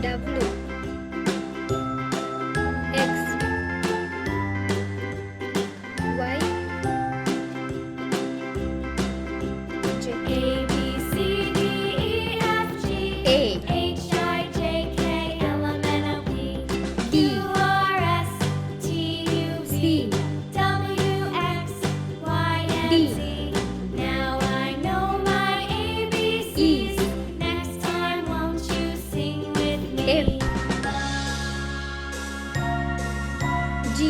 W X Y Z A B C D E F G A H I J K L M N O P D Q R S T U V C W X Y D and Z. Now I know my ABCs. Next time, won't you sing with me? F G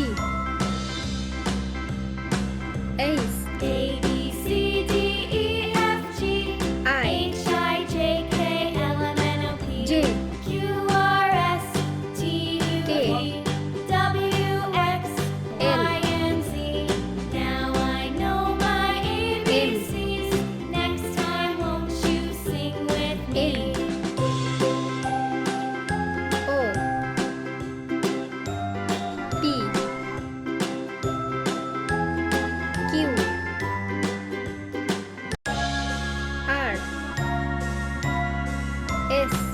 H A B C D E F G I H I J K L M N O P J Q R S T U K V W X Y and Z. Now I know my ABCs. Next time, won't you sing with me? O P Q R S